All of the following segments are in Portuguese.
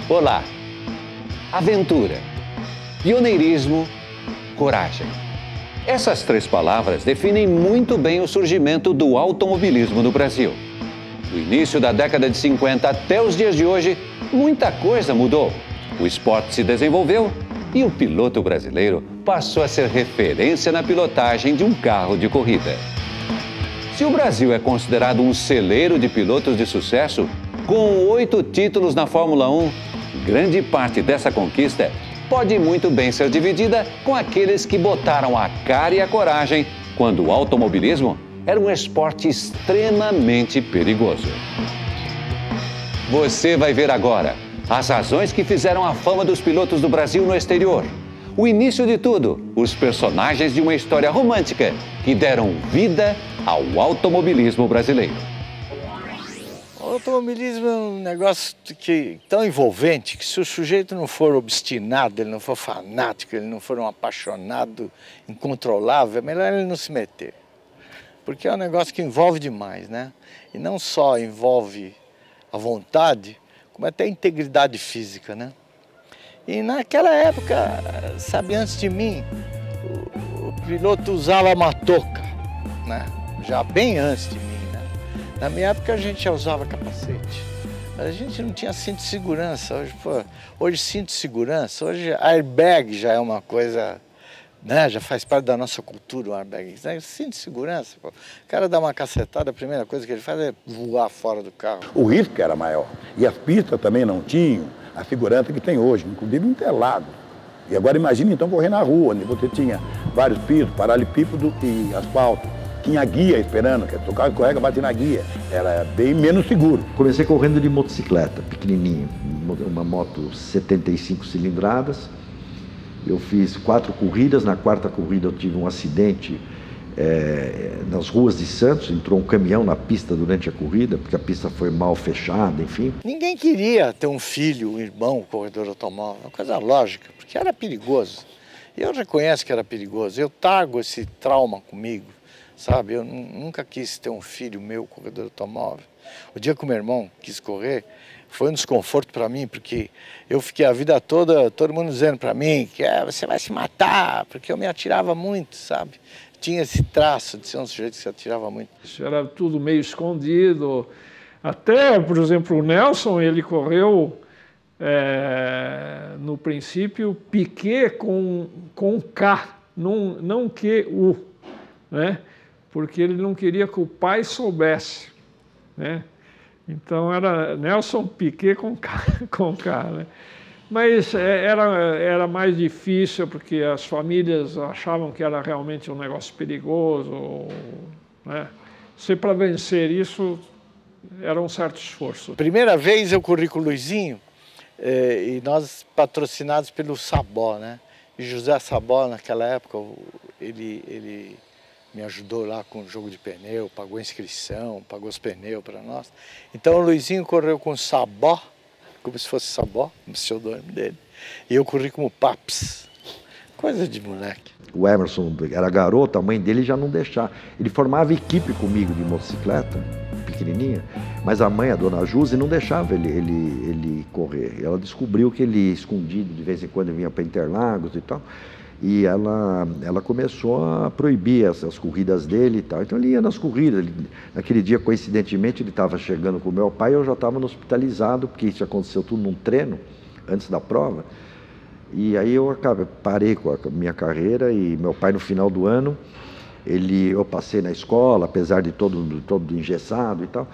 Olá! Aventura, pioneirismo, coragem. Essas três palavras definem muito bem o surgimento do automobilismo no Brasil. Do início da década de 50 até os dias de hoje, muita coisa mudou. O esporte se desenvolveu e o piloto brasileiro passou a ser referência na pilotagem de um carro de corrida. Se o Brasil é considerado um celeiro de pilotos de sucesso, com 8 títulos na Fórmula 1, grande parte dessa conquista pode muito bem ser dividida com aqueles que botaram a cara e a coragem quando o automobilismo era um esporte extremamente perigoso. Você vai ver agora as razões que fizeram a fama dos pilotos do Brasil no exterior. O início de tudo, os personagens de uma história romântica que deram vida ao automobilismo brasileiro. O automobilismo é um negócio tão envolvente que se o sujeito não for obstinado, ele não for fanático, ele não for um apaixonado incontrolável, é melhor ele não se meter. Porque é um negócio que envolve demais, né? E não só envolve a vontade, como até a integridade física, né? E naquela época, sabe, antes de mim, o piloto usava uma touca, né? Já bem antes de mim. Na minha época a gente já usava capacete, mas a gente não tinha cinto de segurança. Hoje cinto de segurança, hoje airbag já é uma coisa, né? Já faz parte da nossa cultura o airbag. Cinto de segurança, pô. O cara dá uma cacetada, a primeira coisa que ele faz é voar fora do carro. O risco era maior e as pistas também não tinham a segurança que tem hoje, inclusive um telado. E agora imagine então correr na rua, onde você tinha vários pisos, paralelepípedo e asfalto. Tinha guia esperando, que o carro escorrega, bate na guia. Era bem menos seguro. Comecei correndo de motocicleta, pequenininho, uma moto 75 cilindradas. Eu fiz 4 corridas, na 4ª corrida eu tive um acidente nas ruas de Santos, entrou um caminhão na pista durante a corrida, porque a pista foi mal fechada, enfim. Ninguém queria ter um filho, um irmão, corredor automóvel, uma coisa lógica, porque era perigoso. Eu reconheço que era perigoso, eu trago esse trauma comigo. Sabe, eu nunca quis ter um filho meu corredor automóvel. O dia que o meu irmão quis correr, foi um desconforto para mim, porque eu fiquei a vida toda, todo mundo dizendo para mim que você vai se matar, porque eu me atirava muito, sabe? Tinha esse traço de ser um sujeito que se atirava muito. Isso era tudo meio escondido. Até, por exemplo, o Nelson, ele correu, no princípio, Piquet com K, não Q-U, né? Porque ele não queria que o pai soubesse, né? Então era Nelson Piquet com K, né? Mas era mais difícil porque as famílias achavam que era realmente um negócio perigoso, né? Para vencer isso era um certo esforço. Primeira vez eu corri com o Luizinho e nós patrocinados pelo Sabó, né? E José Sabó naquela época ele me ajudou lá com o jogo de pneu, pagou a inscrição, pagou os pneus para nós. Então o Luizinho correu com o Sabó, como se fosse Sabó, o pseudônimo dele. E eu corri como Paps, coisa de moleque. O Emerson era garoto, a mãe dele já não deixava. Ele formava equipe comigo de motocicleta, pequenininha, mas a mãe, a dona Juse, não deixava ele correr. Ela descobriu que ele, escondido, de vez em quando vinha para Interlagos e tal. E ela começou a proibir as corridas dele e tal. Então ele ia nas corridas. Naquele dia, coincidentemente, ele estava chegando com o meu pai e eu já estava hospitalizado, porque isso aconteceu tudo num treino, antes da prova. E aí eu parei com a minha carreira e meu pai, no final do ano, eu passei na escola, apesar de todo engessado e tal.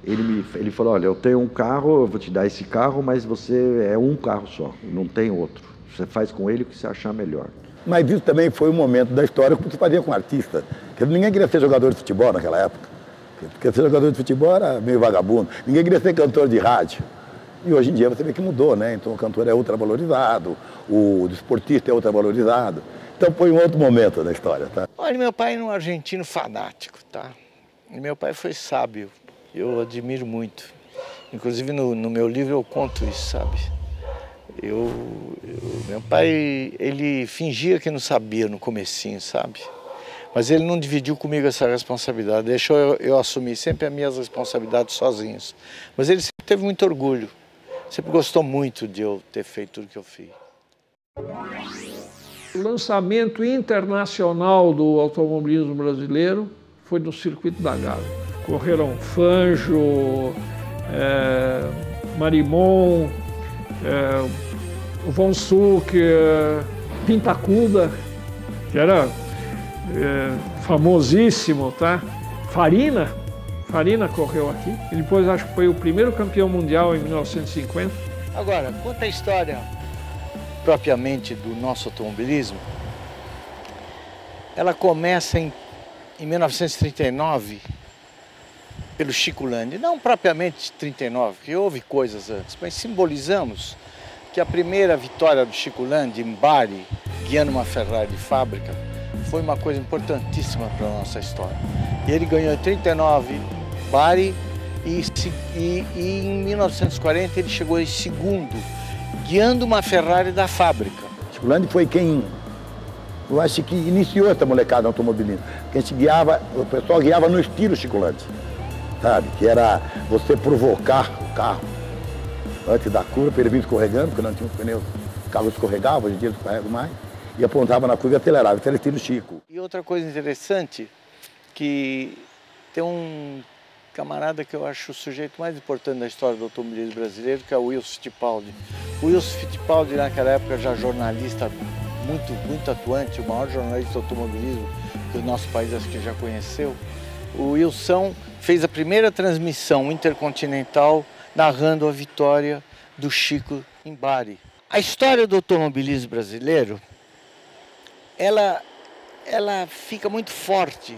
Ele falou, olha, eu tenho um carro, eu vou te dar esse carro, mas você é um carro só, não tem outro. Você faz com ele o que você achar melhor. Mas isso também foi um momento da história que se fazia com artista. Porque ninguém queria ser jogador de futebol naquela época. Porque ser jogador de futebol era meio vagabundo. Ninguém queria ser cantor de rádio. E hoje em dia você vê que mudou, né? Então o cantor é ultravalorizado, o desportista é ultravalorizado. Então foi um outro momento da história, tá? Olha, meu pai era um argentino fanático, tá? E meu pai foi sábio. Eu admiro muito. Inclusive no meu livro eu conto isso, sabe? Meu pai, ele fingia que não sabia no comecinho, sabe? Mas ele não dividiu comigo essa responsabilidade, deixou eu assumir sempre as minhas responsabilidades sozinhos. Mas ele sempre teve muito orgulho sempre gostou muito de eu ter feito tudo que eu fiz. O lançamento internacional do automobilismo brasileiro foi no Circuito da Gávea. Correram Fangio, Marimon, Von Suck, Pintacuda, que era famosíssimo, tá? Farina correu aqui. E depois acho que foi o primeiro campeão mundial em 1950. Agora, conta a história propriamente do nosso automobilismo. Ela começa em 1939 pelo Chico Landi. Não propriamente 39, porque houve coisas antes, mas simbolizamos que a primeira vitória do Chico Landi em Bari, guiando uma Ferrari de fábrica, foi uma coisa importantíssima para a nossa história. E ele ganhou em 39 Bari e em 1940 ele chegou em segundo, guiando uma Ferrari da fábrica. Chico Landi foi quem, eu acho que iniciou essa molecada no automobilismo. Que a gente guiava, o pessoal guiava no estilo Chico Landi, sabe? Que era você provocar o carro antes da curva, para ele vir escorregando, porque não tinha os pneus, o carro escorregava, hoje em dia não escorrega mais, e apontava na curva e acelerava, esse era estilo Chico. E outra coisa interessante, que tem um camarada que eu acho o sujeito mais importante da história do automobilismo brasileiro, que é o Wilson Fittipaldi. O Wilson Fittipaldi, naquela época, já jornalista muito atuante, o maior jornalista de automobilismo que o nosso país acho que já conheceu. O Wilson fez a primeira transmissão intercontinental narrando a vitória do Chico em Bari. A história do automobilismo brasileiro, ela fica muito forte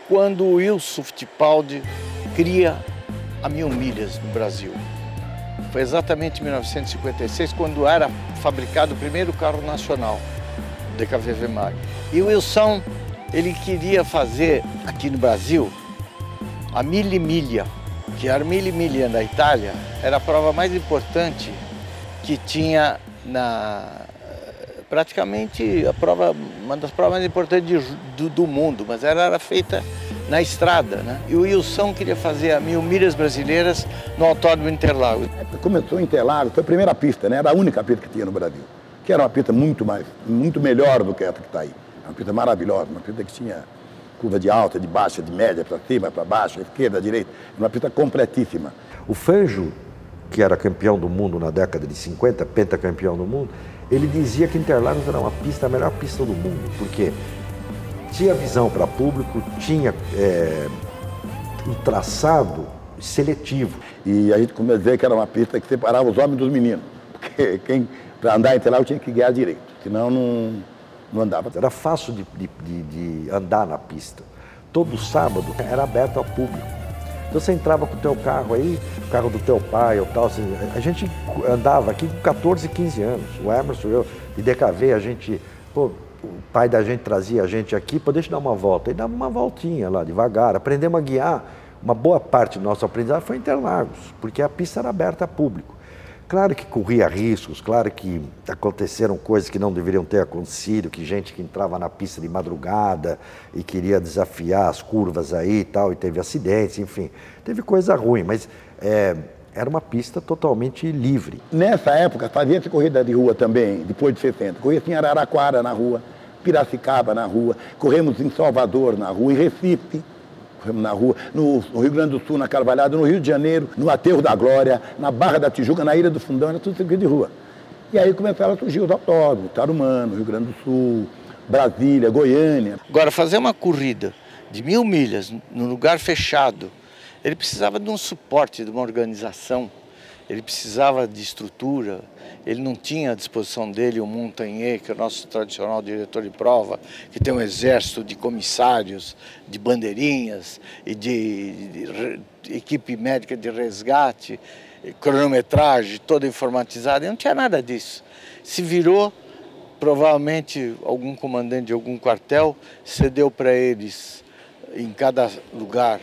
quando o Wilson Fittipaldi cria a 1000 milhas no Brasil. Foi exatamente em 1956, quando era fabricado o primeiro carro nacional, o DKV Mag. E o Wilson, ele queria fazer aqui no Brasil a Mille Miglia, que a Mille Miglia da Itália era a prova mais importante que tinha praticamente uma das provas mais importantes do mundo, mas ela era feita na estrada, né? E o Wilson queria fazer a 1000 milhas brasileiras no Autódromo Interlagos. Começou em Interlagos, foi a primeira pista, né? Era a única pista que tinha no Brasil, que era uma pista muito melhor do que essa que está aí. Uma pista maravilhosa, uma pista que tinha curva de alta, de baixa, de média, para cima, para baixo, esquerda, direita, uma pista completíssima. O Fangio, que era campeão do mundo na década de 50, pentacampeão do mundo, ele dizia que Interlagos era a melhor pista do mundo, porque tinha visão para público, tinha um traçado seletivo. E a gente começou a dizer que era uma pista que separava os homens dos meninos, porque para andar em Interlagos tinha que guiar direito, senão não andava. Era fácil de andar na pista. Todo sábado era aberto ao público. Então você entrava com o teu carro aí, o carro do teu pai ou tal. A gente andava aqui com 14, 15 anos. O Emerson, eu, de DKV, o pai da gente trazia a gente aqui, pô, deixa eu dar uma volta. E dava uma voltinha lá, devagar. Aprendemos a guiar. Uma boa parte do nosso aprendizado foi em Interlagos, porque a pista era aberta a público. Claro que corria riscos, claro que aconteceram coisas que não deveriam ter acontecido, que gente que entrava na pista de madrugada e queria desafiar as curvas aí e tal, e teve acidentes, enfim. Teve coisa ruim, mas era uma pista totalmente livre. Nessa época fazia-se corrida de rua também, depois de 60. Corria-se em Araraquara na rua, Piracicaba na rua, corremos em Salvador na rua, em Recife. Na rua, no Rio Grande do Sul, na Carvalhada, no Rio de Janeiro, no Aterro da Glória, na Barra da Tijuca, na Ilha do Fundão, era tudo circuito de rua. E aí começaram a surgir os autódromos, Tarumã, no Rio Grande do Sul, Brasília, Goiânia. Agora, fazer uma corrida de 1000 milhas num lugar fechado, ele precisava de um suporte, de uma organização, ele precisava de estrutura, ele não tinha à disposição dele o Montagnier, que é o nosso tradicional diretor de prova, que tem um exército de comissários, de bandeirinhas e de equipe médica de resgate, cronometragem, toda informatizada. Não tinha nada disso. Se virou, provavelmente algum comandante de algum quartel cedeu para eles, em cada lugar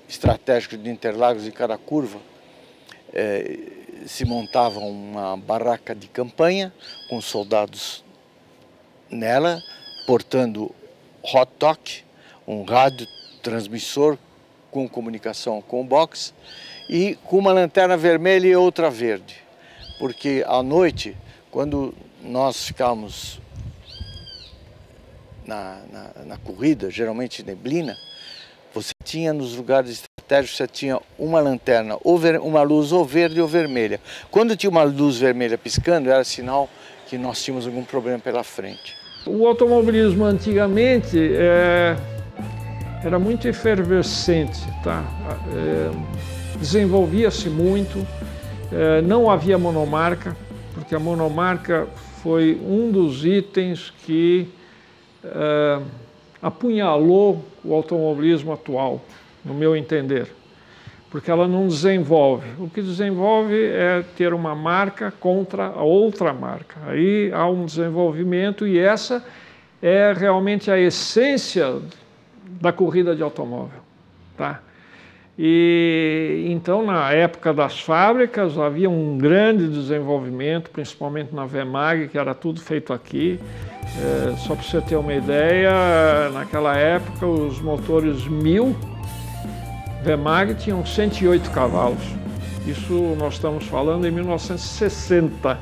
estratégico de Interlagos, em cada curva, se montava uma barraca de campanha com soldados nela, portando hot talk, um rádio transmissor com comunicação com o box, e com uma lanterna vermelha e outra verde. Porque à noite, quando nós ficávamos na corrida, geralmente neblina, você tinha nos lugares estratégicos, você tinha uma lanterna, uma luz ou verde ou vermelha. Quando tinha uma luz vermelha piscando, era sinal que nós tínhamos algum problema pela frente. O automobilismo antigamente era muito efervescente, tá? Desenvolvia-se muito, não havia monomarca, porque a monomarca foi um dos itens que apunhalou o automobilismo atual, no meu entender, porque ela não desenvolve. O que desenvolve é ter uma marca contra a outra marca. Aí há um desenvolvimento e essa é realmente a essência da corrida de automóvel, tá? E então, na época das fábricas, havia um grande desenvolvimento, principalmente na Vemag, que era tudo feito aqui. Só para você ter uma ideia, naquela época, os motores 1000 Vemag tinham 108 cavalos. Isso nós estamos falando em 1960,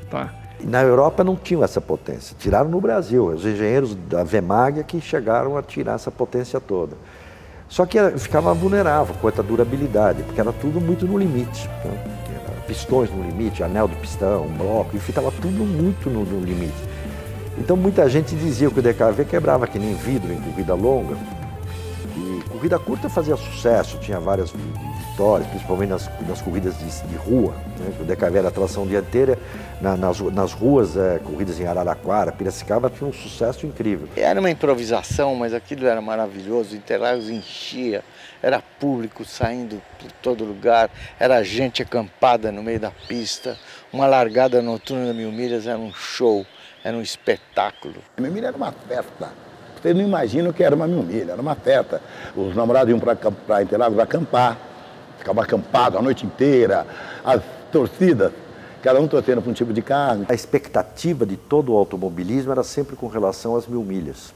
tá? Na Europa não tinham essa potência, tiraram no Brasil. Os engenheiros da Vemag que chegaram a tirar essa potência toda. Só que ficava vulnerável quanto à durabilidade, porque era tudo muito no limite. Né? Pistões no limite, anel do pistão, bloco, enfim, estava tudo muito no limite. Então muita gente dizia que o DKV quebrava que nem vidro em corrida longa. E corrida curta fazia sucesso, tinha várias vitórias, principalmente nas corridas de rua. Né? O DKV era tração dianteira, nas ruas, corridas em Araraquara, Piracicaba, tinha um sucesso incrível. Era uma improvisação, mas aquilo era maravilhoso, Interlagos enchia, era público saindo por todo lugar, era gente acampada no meio da pista, uma largada noturna da 1000 milhas era um show, era um espetáculo. A 1000 milhas era uma festa. Vocês não imaginam que era uma 1000 milhas, era uma festa. Os namorados iam para Interlagos acampar, ficavam acampados a noite inteira, as torcidas, cada um torcendo para um tipo de carro. A expectativa de todo o automobilismo era sempre com relação às 1000 milhas.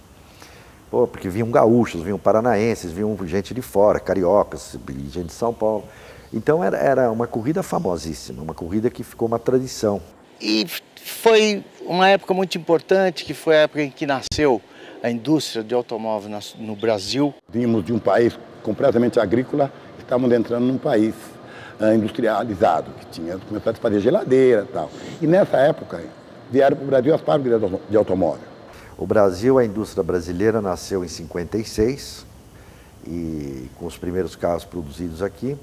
Pô, porque vinham gaúchos, vinham paranaenses, vinham gente de fora, cariocas, gente de São Paulo. Então era uma corrida famosíssima, uma corrida que ficou uma tradição. E foi uma época muito importante, que foi a época em que nasceu a indústria de automóvel no Brasil. Vimos de um país completamente agrícola, estávamos entrando num país industrializado, que tinha começado a fazer geladeira e tal. E nessa época vieram para o Brasil as fábricas de automóvel. O Brasil, a indústria brasileira nasceu em 56, e com os primeiros carros produzidos aqui.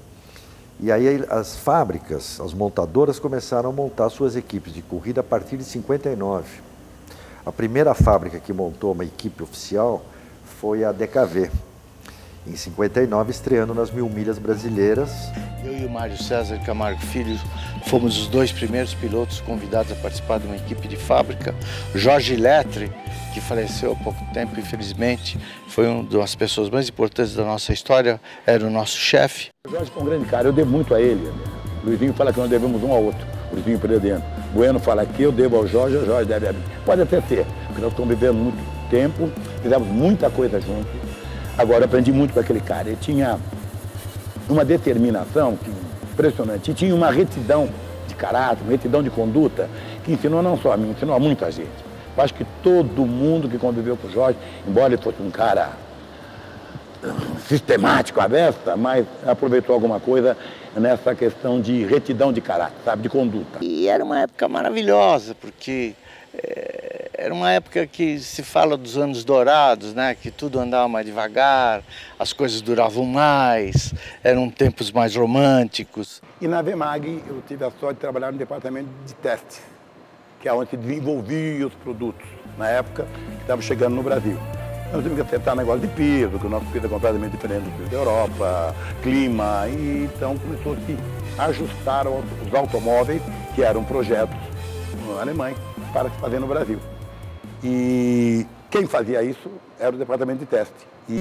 E aí as fábricas, as montadoras começaram a montar suas equipes de corrida a partir de 59. A primeira fábrica que montou uma equipe oficial foi a DKV, em 59, estreando nas 1000 milhas brasileiras. Eu e o Mário César Camargo Filho fomos os dois primeiros pilotos convidados a participar de uma equipe de fábrica. Jorge Lettre, que faleceu há pouco tempo, infelizmente, foi uma das pessoas mais importantes da nossa história, era o nosso chefe. O Jorge foi um grande cara, eu devo muito a ele. O Luizinho fala que nós devemos um ao outro, o Luizinho Peredeno. Bueno fala que eu devo ao Jorge, o Jorge deve a mim. Pode até ser, porque nós convivemos muito tempo, fizemos muita coisa juntos. Agora, eu aprendi muito com aquele cara. Ele tinha uma determinação impressionante, e tinha uma retidão de caráter, uma retidão de conduta, que ensinou não só a mim, ensinou a muita gente. Eu acho que todo mundo que conviveu com o Jorge, embora ele fosse um cara sistemático, avesta, mas aproveitou alguma coisa nessa questão de retidão de caráter, sabe, de conduta. E era uma época maravilhosa, porque era uma época que se fala dos anos dourados, né? Que tudo andava mais devagar, as coisas duravam mais, eram tempos mais românticos. E na Vemag eu tive a sorte de trabalhar no departamento de teste, que é onde se desenvolvia os produtos, na época que estavam chegando no Brasil. Nós tivemos que acertar negócio de piso, que o nosso piso é completamente diferente do piso da Europa, clima, e então começou a se ajustar os automóveis, que eram projetos alemães, para se fazer no Brasil. E quem fazia isso era o departamento de teste.